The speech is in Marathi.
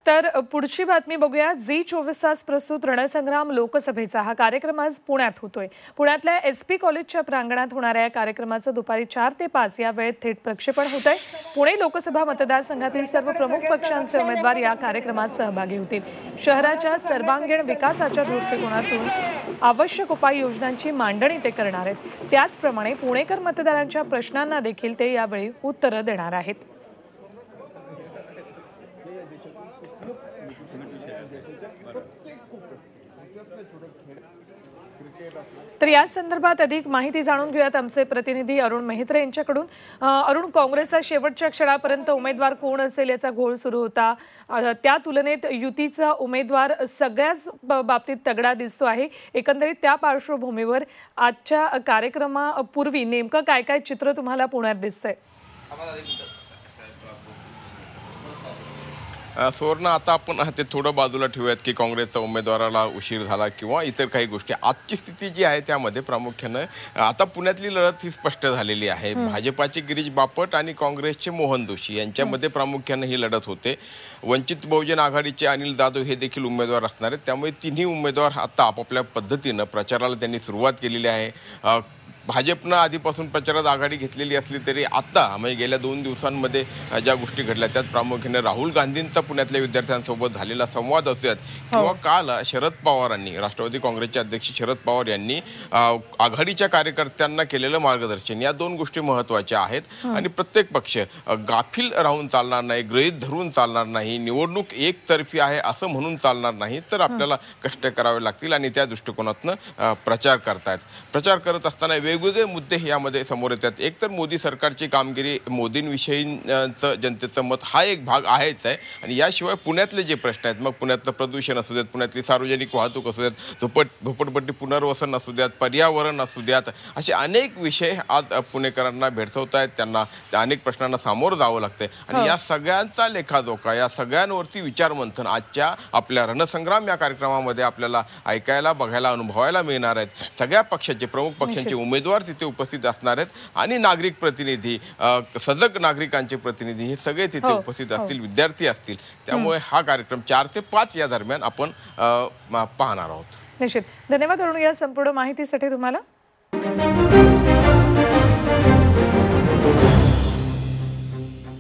तर पुढची बातमी बघूया। झी 24 तास प्रस्तुत रणसंग्राम लोकसभेचा हा कार्यक्रम आज पुण्यात होतोय। पुण्यातल्या एसपी कॉलेजच्या प्रांगणात होणाऱ्या या कार्यक्रमाचं दुपारी 4 ते 5 या वेळेत थेट प्रक्षेपण होतंय। पुणे लोकसभा मतदारसंघातील सर्व प्रमुख पक्षांचे उमेदवार या कार्यक्रमात सहभागी होतील। शहराच्या सर्वांगीण विकासाच्या दृष्टिकोनातून आवश्यक उपाययोजनांची मांडणी ते करणार आहेत। त्याचप्रमाणे पुणेकर मतदारांच्या प्रश्नांना देखील ते यावेळी उत्तरं देणार आहेत। तर या संदर्भात अधिक माहिती जाणून घेऊयात आमचे प्रतिनिधी अरुण मेहत्रे यांच्याकडून। अरुण, काँग्रेसचा शेवटच्या क्षणापर्यंत उमेदवार कोण असेल याचा घोळ सुरू होता, त्या तुलनेत युतीचा उमेदवार सगळ्याच बाबतीत तगडा दिसतो आहे। एकंदरीत त्या पार्श्वभूमीवर आजच्या कार्यक्रमापूर्वी नेमकं काय काय चित्र तुम्हाला पुण्यात दिसतंय? सुवर्ण, आता आपण ते थोडं बाजूला ठेवूयात की काँग्रेसच्या उमेदवाराला उशीर झाला किंवा इतर काही गोष्टी। आजची स्थिती जी आहे त्यामध्ये प्रामुख्याने आता पुण्यातली लढत ही स्पष्ट झालेली आहे। भाजपाचे गिरीश बापट आणि काँग्रेसचे मोहन जोशी यांच्यामध्ये प्रामुख्याने ही लढत होते। वंचित बहुजन आघाडीचे अनिल जाधव हे देखील उमेदवार असणार आहेत। त्यामुळे तिन्ही उमेदवार आता आपापल्या पद्धतीनं प्रचाराला त्यांनी सुरुवात केलेली आहे। भाजपनं आधीपासून प्रचारात आघाडी घेतलेली असली तरी आता म्हणजे गेल्या 2 दिवसांमध्ये ज्या गोष्टी घडल्या त्यात प्रामुख्याने राहुल गांधींचा पुण्यातल्या विद्यार्थ्यांसोबत झालेला संवाद असूयात किंवा काल शरद पवारांनी, राष्ट्रवादी काँग्रेसचे अध्यक्ष शरद पवार यांनी आघाडीच्या कार्यकर्त्यांना केलेलं मार्गदर्शन, या 2 गोष्टी महत्त्वाच्या आहेत। आणि प्रत्येक पक्ष गाफील राहून चालणार नाही, गृहीत धरून चालणार नाही, निवडणूक एकतर्फी आहे असं म्हणून चालणार नाही, तर आपल्याला कष्ट करावे लागतील आणि त्या दृष्टिकोनातून प्रचार करतायत। प्रचार करत असताना वेगवेगळे मुद्दे यामध्ये समोर येतात। एक तर मोदी सरकारची कामगिरी, मोदींविषयीचं जनतेचं मत हा एक भाग आहेच आहे। आणि याशिवाय पुण्यातले जे प्रश्न आहेत, मग पुण्यातलं प्रदूषण असू द्यात, पुण्यातली सार्वजनिक वाहतूक असू द्यात, झोपडपट्टी पुनर्वसन असू द्यात, पर्यावरण असू द्यात, असे अनेक विषय आज पुणेकरांना भेडसावत आहेत। त्यांना त्या अनेक प्रश्नांना सामोरं जावं लागतंय आणि या सगळ्यांचा लेखाजोखा, या सगळ्यांवरती विचारमंथन आजच्या आपल्या रणसंग्राम या कार्यक्रमामध्ये आपल्याला ऐकायला, बघायला, अनुभवायला मिळणार आहेत। सगळ्या पक्षाचे, प्रमुख पक्षांचे उमेदवार तिथे उपस्थित असणार आहेत आणि नागरिक प्रतिनिधी, सजग नागरिकांचे प्रतिनिधी हे सगळे तिथे उपस्थित असतील, विद्यार्थी असतील। त्यामुळे हा कार्यक्रम 4 ते 5 या दरम्यान आपण पाहणार आहोत। निश्चित। धन्यवाद अरुण या संपूर्ण माहितीसाठी तुम्हाला।